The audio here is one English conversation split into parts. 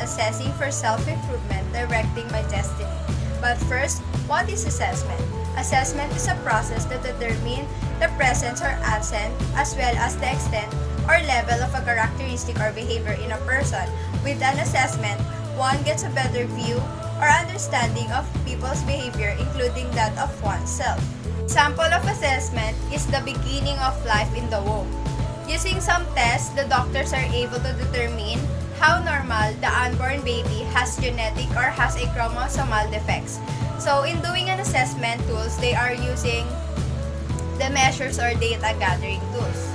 assessing for self-improvement, directing my destiny. But first, what is assessment? Assessment is a process that determines the presence or absence as well as the extent or level of a characteristic or behavior in a person. With an assessment, one gets a better view or understanding of people's behavior, including that of oneself. Example of assessment is the beginning of life in the womb. Using some tests, the doctors are able to determine how normal the unborn baby has genetic or has a chromosomal defects. So in doing an assessment tools, they are using the measures or data gathering tools.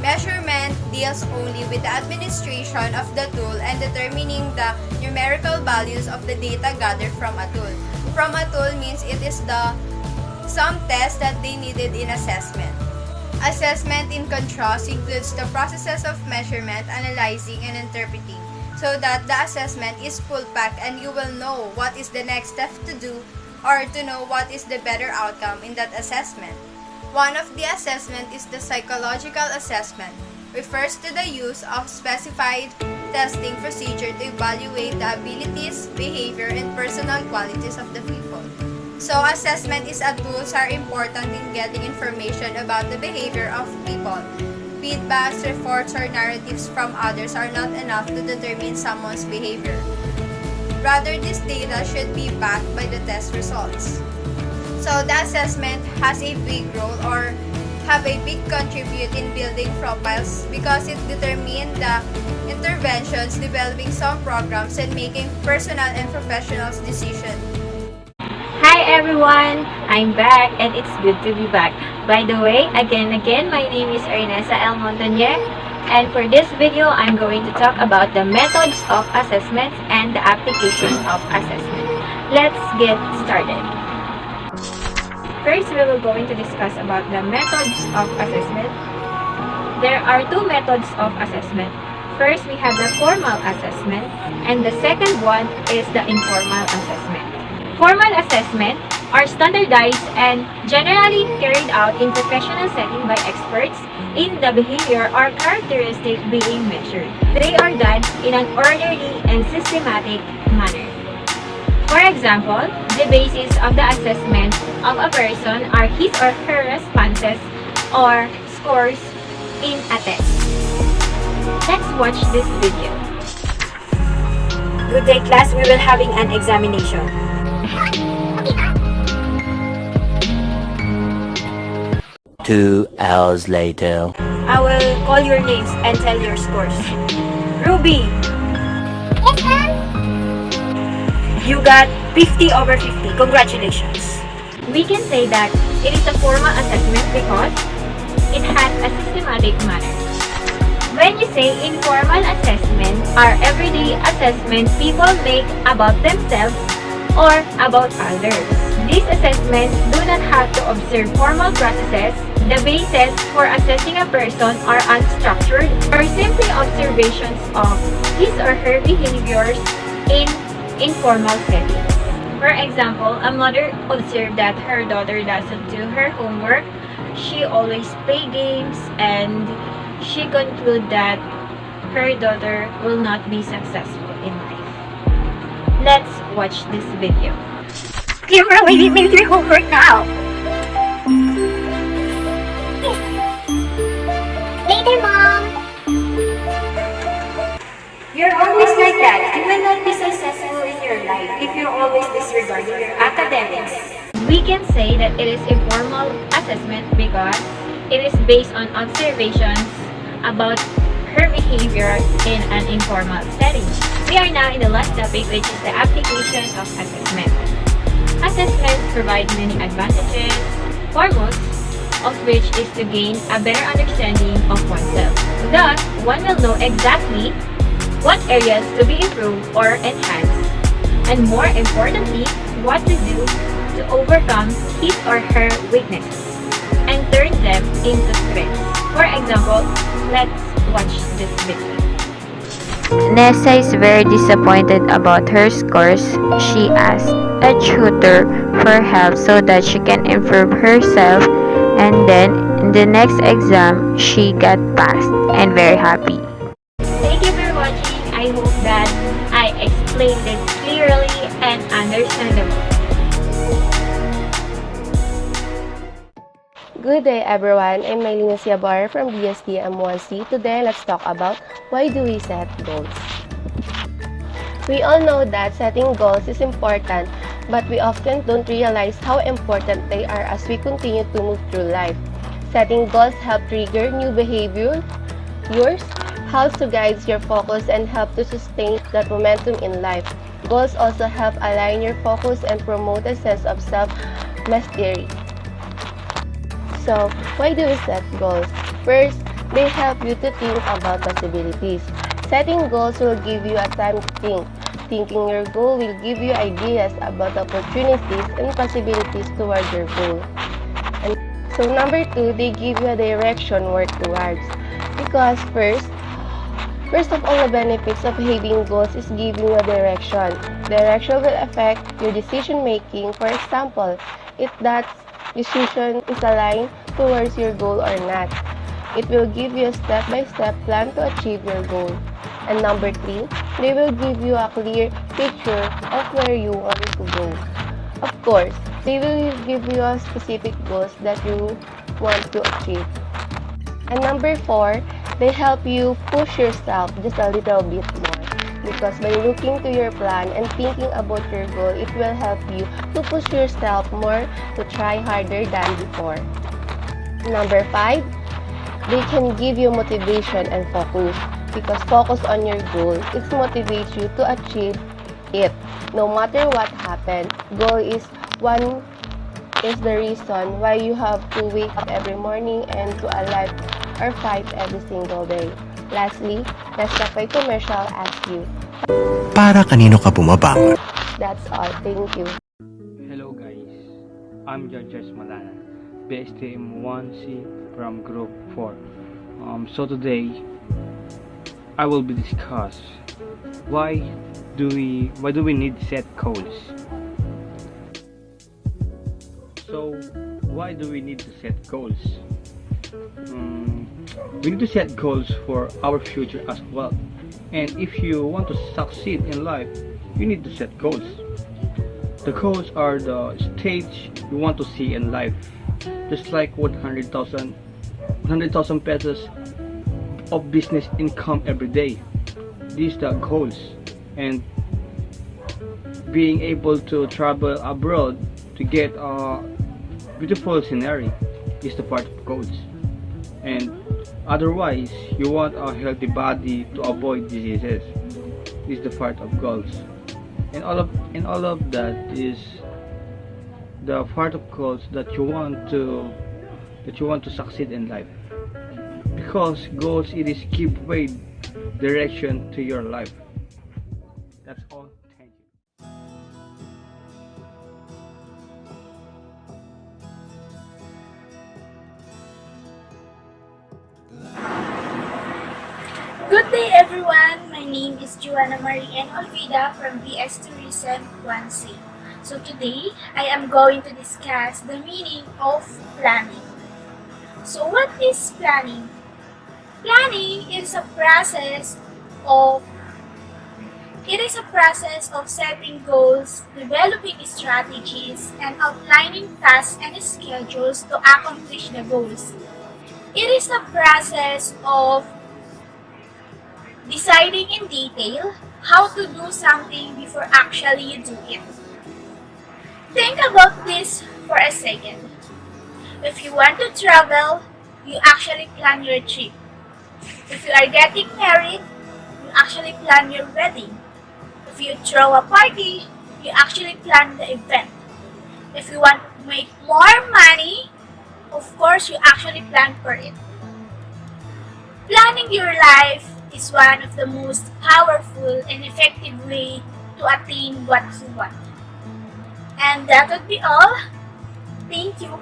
Measurement deals only with the administration of the tool and determining the numerical values of the data gathered from a tool. From a tool means it is some tests that they needed in assessment. Assessment, in contrast, includes the processes of measurement, analyzing, and interpreting, so that the assessment is full-packed and you will know what is the next step to do or to know what is the better outcome in that assessment. One of the assessment is the psychological assessment, refers to the use of specified testing procedure to evaluate the abilities, behavior, and personal qualities of the people. So assessment is a tools are important in getting information about the behavior of people. Feedbacks, reports, or narratives from others are not enough to determine someone's behavior. Rather, this data should be backed by the test results. So the assessment has a big role or have a big contribute in building profiles because it determines the interventions, developing some programs, and making personal and professional decisions. Hi everyone! I'm back and it's good to be back. By the way, again, my name is Ernessa L. Montanier, and for this video, I'm going to talk about the methods of assessment and the application of assessment. Let's get started. First, we will going to discuss about the methods of assessment. There are two methods of assessment. First, we have the formal assessment, and the second one is the informal assessment. Formal assessment are standardized and generally carried out in professional setting by experts in the behavior or characteristic being measured. They are done in an orderly and systematic manner. For example, the basis of the assessment of a person are his or her responses or scores in a test. Let's watch this video. Good day class, we will having an examination. 2 hours later. I will call your names and tell your scores. Ruby, Yes, ma'am. you got 50 over 50. Congratulations. We can say that it is a formal assessment because it has a systematic manner. When you say informal assessment are everyday assessments people make about themselves or about others. These assessments do not have to observe formal processes. The basis for assessing a person are unstructured or simply observations of his or her behaviors in informal settings. For example, a mother observed that her daughter doesn't do her homework. She always play games, and she concluded that her daughter will not be successful in life. Let's watch this video. Kimberly, we made your homework now. Later, Mom. You're always like that. You will not be successful in your life if you're always disregarding your academics. We can say that it is a formal assessment because it is based on observations about her behavior in an informal setting. We are now in the last topic, which is the application of assessment. Assessment provides many advantages, foremost of which is to gain a better understanding of oneself. Thus, one will know exactly what areas to be improved or enhanced, and more importantly, what to do to overcome his or her weaknesses and turn them into strengths. For example, let's watch this video. Nessa is very disappointed about her scores. She asked a tutor for help so that she can improve herself, and then in the next exam she got passed and very happy. Thank you for watching. I hope that I explain this clearly and understandable. Good day everyone, I'm Maylina Siabar from BSD M1C. Today, let's talk about why do we set goals. We all know that setting goals is important, but we often don't realize how important they are as we continue to move through life. Setting goals help trigger new behavior, yours, helps to guide your focus and help to sustain that momentum in life. Goals also help align your focus and promote a sense of self-mastery. So, why do we set goals? First, they help you to think about possibilities. Setting goals will give you a time to think. Thinking your goal will give you ideas about opportunities and possibilities toward your goal. And so number 2, they give you a direction work towards. Because first of all, the benefits of having goals is giving you a direction. Direction will affect your decision making. For example, if that decision is aligned towards your goal or not. It will give you a step-by-step plan to achieve your goal. And number 3, they will give you a clear picture of where you want to go. Of course, they will give you a specific goals that you want to achieve. And number 4, they help you push yourself just a little bit more. Because by looking to your plan and thinking about your goal, it will help you to push yourself more to try harder than before. Number 5, they can give you motivation and focus. Because focus on your goal, it motivates you to achieve it. No matter what happens, goal is the reason why you have to wake up every morning and to alive or fight every single day. Lastly, let's stop by commercial ask you. Para kanino ka bumabangon? That's all. Thank you. Hello guys, I'm Judges Malana, BSTM 1C from Group 4. So today, I will be discuss why do we need to set goals. So why do we need to set goals? We need to set goals for our future as well. And if you want to succeed in life, you need to set goals. The goals are the stage you want to see in life. Just like 100,000 pesos of business income every day. These are the goals. And being able to travel abroad to get a beautiful scenery is the part of goals. And otherwise, you want a healthy body to avoid diseases is the part of goals. And all of that is the part of goals that you want to succeed in life. Because goals, it is give way direction to your life. That's all. Thank you. Good day everyone, my name is Joanna Marie N. Olvida from BS Tourism 1C. So today, I am going to discuss the meaning of planning. So what is planning? Planning is a process of setting goals, developing strategies, and outlining tasks and schedules to accomplish the goals. It is a process of deciding in detail how to do something before actually you do it. Think about this for a second. If you want to travel, you actually plan your trip. If you are getting married, you actually plan your wedding. If you throw a party, you actually plan the event. If you want to make more money, of course you actually plan for it. Planning your life is one of the most powerful and effective way to attain what you want. And that would be all. Thank you.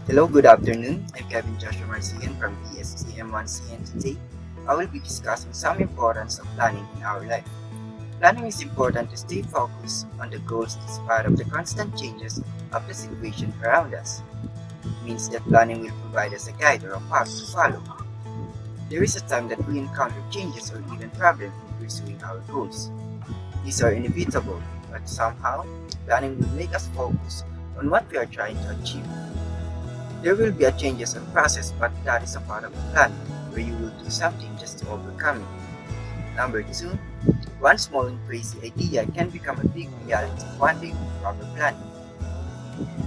Hello, good afternoon. I'm Kevin Joshua Marcian from PSCM1C, and today I will be discussing some importance of planning in our life. Planning is important to stay focused on the goals despite of the constant changes of the situation around us. It means that planning will provide us a guide or a path to follow. There is a time that we encounter changes or even problems pursuing our goals. These are inevitable, but somehow, planning will make us focus on what we are trying to achieve. There will be a changes and process, but that is a part of the plan, where you will do something just to overcome it. Number two, one small and crazy idea can become a big reality one day with proper planning.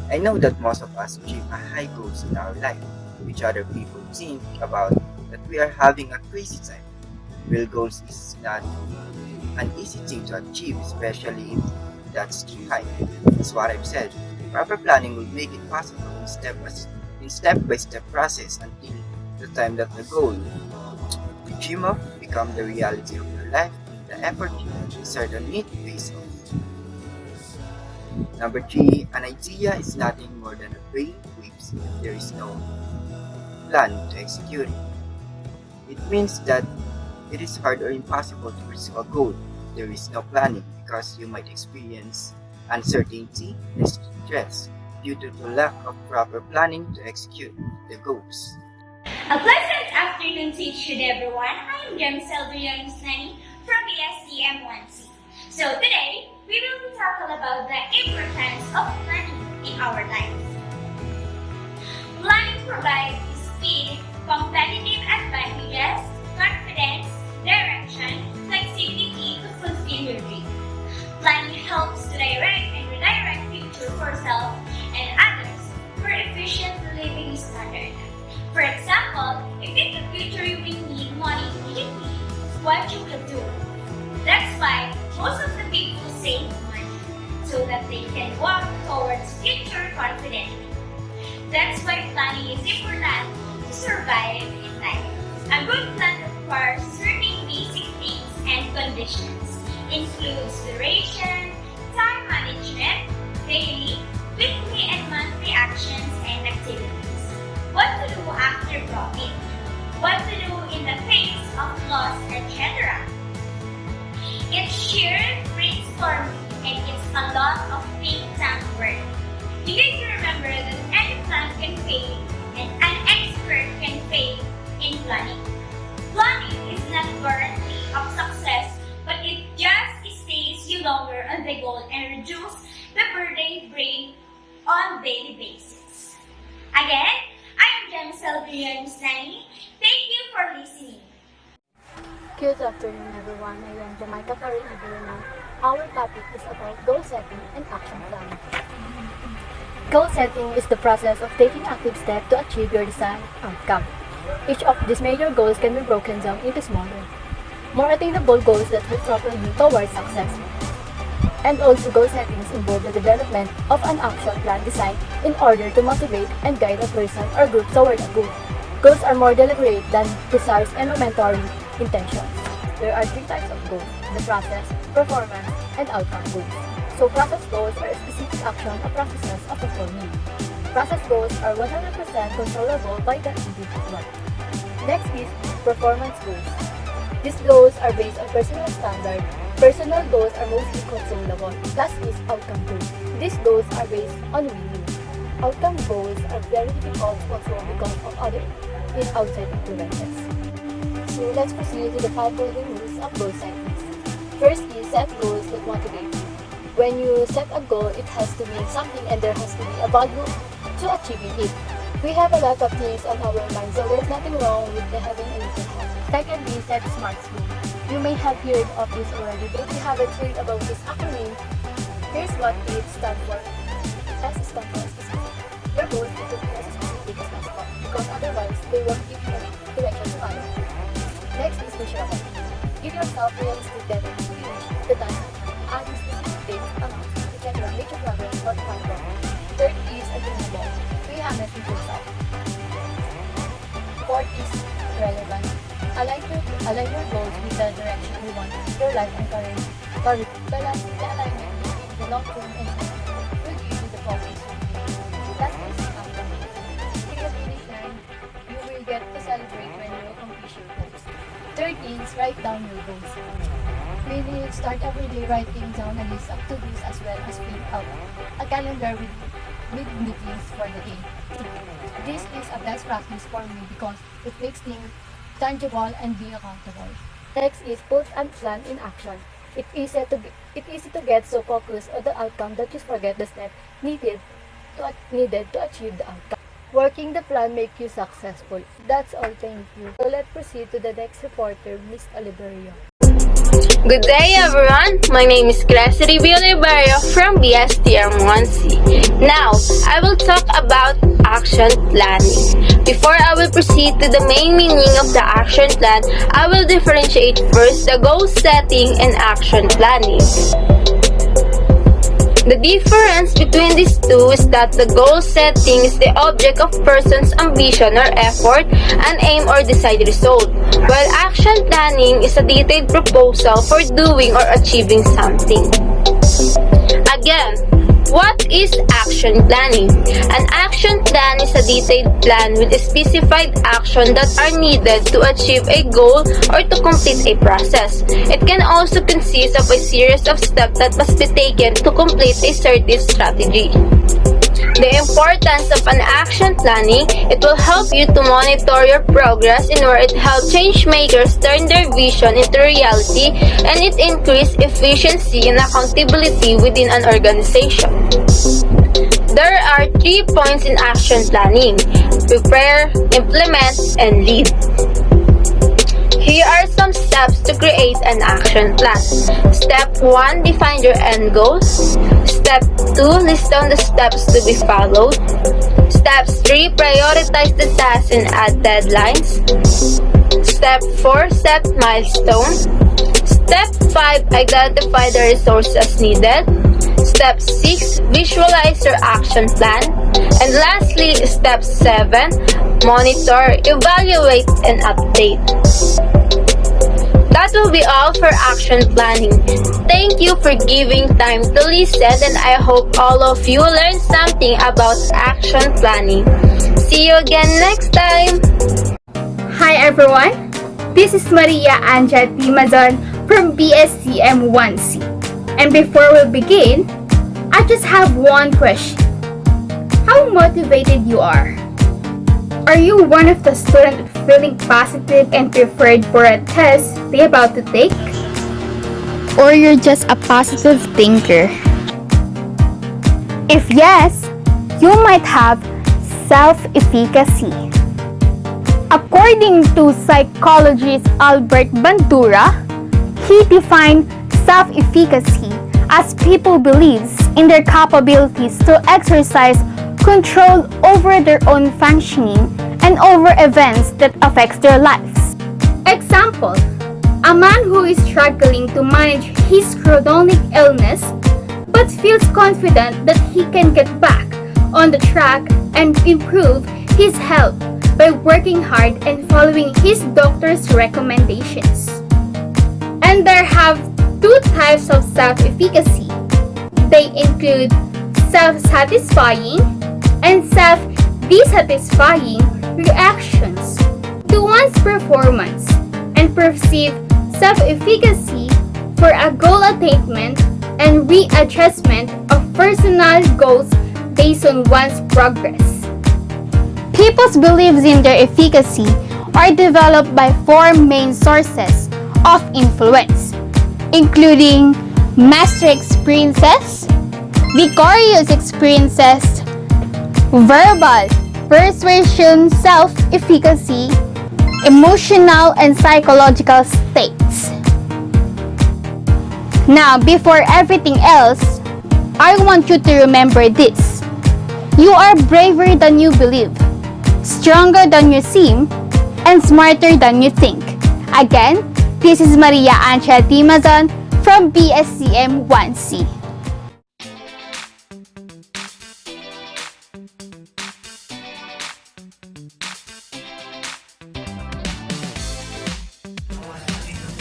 I know that most of us achieve a high goals in our life, which other people think about that we are having a crazy time. Real goals is not an easy thing to achieve, especially if that's too high. That's what I've said. Proper planning will make it possible in step-by-step process until the time that the goal you dream of become the reality of your life and the effort you exert on it pays off. Number three, an idea is nothing more than a brain waves if there is no plan to execute it. It means that it is hard or impossible to pursue a goal. There is no planning because you might experience uncertainty and stress due to the lack of proper planning to execute the goals. A pleasant afternoon to each and everyone. I am Jem Selvian Snani from BSc 1C. So today, we will be talking about the importance of planning in our life. Planning provides speed, competitive advantages, confidence, direction, flexibility to fulfill your dream. Planning helps to direct and redirect future for self and others for efficient living standard. For example, if in the future you will need money immediately, what you will do? That's why most of the people save money so that they can walk towards future confidently. That's why planning is important to survive in life. A good plan requires certain basic things and conditions. Includes duration, time management, daily, weekly, and monthly actions and activities. What to do after profit? What to do in the face of loss, etc. It's sheer brainstorming and it's a lot of think tank work. You need to remember that any plan can fail and an expert can fail in planning. Planning is not guarantee of success, but it just stays you longer on the goal and reduce the burden brain on daily basis. Again, I am Jem Selvian Snani. Thank you for listening. Good afternoon, everyone. I am Jamaica Karina Verona. Our topic is about goal setting and action planning. Goal setting is the process of taking active steps to achieve your desired outcome. Each of these major goals can be broken down into smaller, more attainable goals that will propel you towards success. And also, goal settings involve the development of an action plan designed in order to motivate and guide a person or group toward a goal. Goals are more deliberate than desires and momentary intentions. There are three types of goals: the process, performance, and outcome goals. So process goals are a specific action or processes of performing. Process goals are 100% controllable by the individual. Next is performance goals. These goals are based on personal standard. Personal goals are mostly controllable. Last is outcome goals. These goals are based on winning. Outcome goals are very difficult to control because of other outside influences. So let's proceed to the 5 golden rules of goal setting. First is set goals that motivate you. When you set a goal, it has to mean something and there has to be a value to achieving it. We have a lot of things on our mind, so there's nothing wrong with having a little help. Secondly, set SMART goal. You may have heard of this already, but if you haven't heard about this acronym, here's what it stands for. S stands for specific. Your goal is to be as specific as possible, because otherwise they won't give you direction to follow. Next is measurable. Give yourself realistic deadlines to reach the task at hand. Add specific dates, amounts, etc. Make your progress quantifiable. Third is attainable. Be honest with yourself. Fourth is relevant. Align your goals with the direction you want your life and career. Balance the alignment between the long-term and short-term will give you the focus. Last is accountability. Create a finish line you will get to celebrate when you accomplish your goals. Third is write down your goals. Really start every day writing down a list of to-dos as well as fill out a calendar with meetings for the day. This is a best practice for me because it makes things tangible and be accountable. Next is put and plan in action. It's easy to get so focused on the outcome that you forget the step needed to achieve the outcome. Working the plan make you successful. That's all, thank you. So let's proceed to the next reporter, Miss Oliverio. Good day everyone, my name is Gracie Oliverio from BSTM1C. Now, I will talk about action planning. Before I will proceed to the main meaning of the action plan, I will differentiate first the goal setting and action planning. The difference between these two is that the goal setting is the object of person's ambition or effort, an aim or desired result, while action planning is a detailed proposal for doing or achieving something. Again, what is action planning? An action plan is a detailed plan with specified action that are needed to achieve a goal or to complete a process. It can also consist of a series of steps that must be taken to complete a certain strategy. The importance of an action planning, it will help you to monitor your progress in where it helps change makers turn their vision into reality, and it increases efficiency and accountability within an organization. There are 3 points in action planning: prepare, implement, and lead. Here are some steps to create an action plan. Step 1, define your end goals. Step 2, list down the steps to be followed. Step 3, prioritize the tasks and add deadlines. Step 4, set milestones. Step 5, identify the resources needed. Step 6, visualize your action plan. And lastly, step 7, monitor, evaluate, and update. That will be all for action planning. Thank you for giving time to listen, and I hope all of you learned something about action planning. See you again next time! Hi everyone! This is Maria Anja Timazon from BSCM 1C. And before we begin, I just have one question. How motivated you are? Are you one of the students feeling positive and prepared for a test they're about to take? Or you're just a positive thinker? If yes, you might have self-efficacy. According to psychologist Albert Bandura, he defined self-efficacy as people believes in their capabilities to exercise control over their own functioning and over events that affects their lives. Example, a man who is struggling to manage his chronic illness but feels confident that he can get back on the track and improve his health by working hard and following his doctor's recommendations. And there have 2 types of self-efficacy. They include self-satisfying and self-dissatisfying reactions to one's performance, and perceive self-efficacy for a goal attainment and readjustment of personal goals based on one's progress. People's beliefs in their efficacy are developed by 4 main sources of influence, including master experiences, vicarious experiences, verbal persuasion, self-efficacy, emotional and psychological states. Now, before everything else, I want you to remember this. You are braver than you believe, stronger than you seem, and smarter than you think. Again, this is Maria Anja Timazon from BSCM 1C.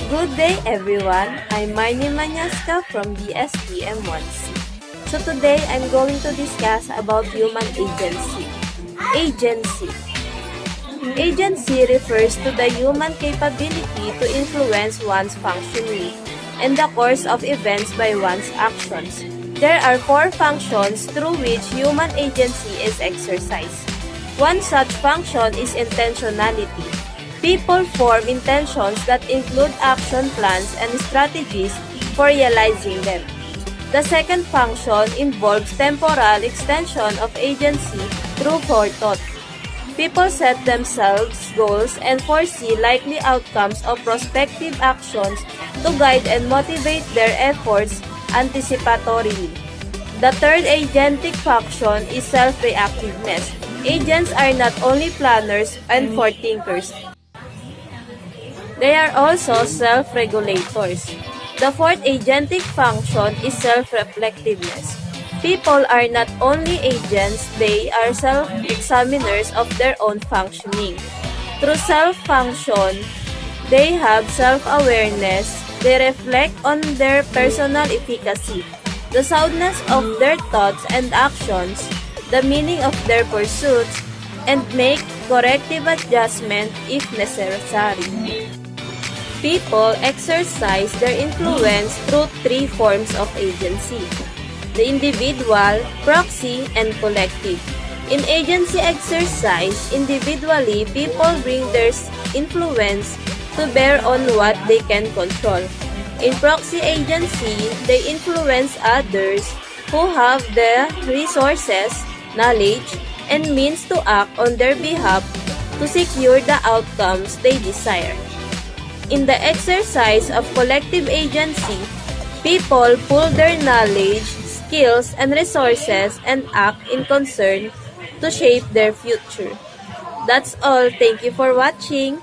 Good day everyone, I'm Marnie Manyaska from BSTM1C. So today I'm going to discuss about human agency. Agency refers to the human capability to influence one's functioning and the course of events by one's actions. There are 4 functions through which human agency is exercised. One such function is intentionality. People form intentions that include action plans and strategies for realizing them. The second function involves temporal extension of agency through forethought. People set themselves goals and foresee likely outcomes of prospective actions to guide and motivate their efforts anticipatorily. The third agentic function is self-reactiveness. Agents are not only planners and forethinkers. They are also self-regulators. The fourth agentic function is self-reflectiveness. People are not only agents, they are self-examiners of their own functioning. Through self-function, they have self-awareness, they reflect on their personal efficacy, the soundness of their thoughts and actions, the meaning of their pursuits, and make corrective adjustment if necessary. People exercise their influence through three forms of agency: the individual, proxy, and collective. In agency exercise, individually, people bring their influence to bear on what they can control. In proxy agency, they influence others who have the resources, knowledge, and means to act on their behalf to secure the outcomes they desire. In the exercise of collective agency, people pool their knowledge, skills, and resources and act in concern to shape their future. That's all. Thank you for watching.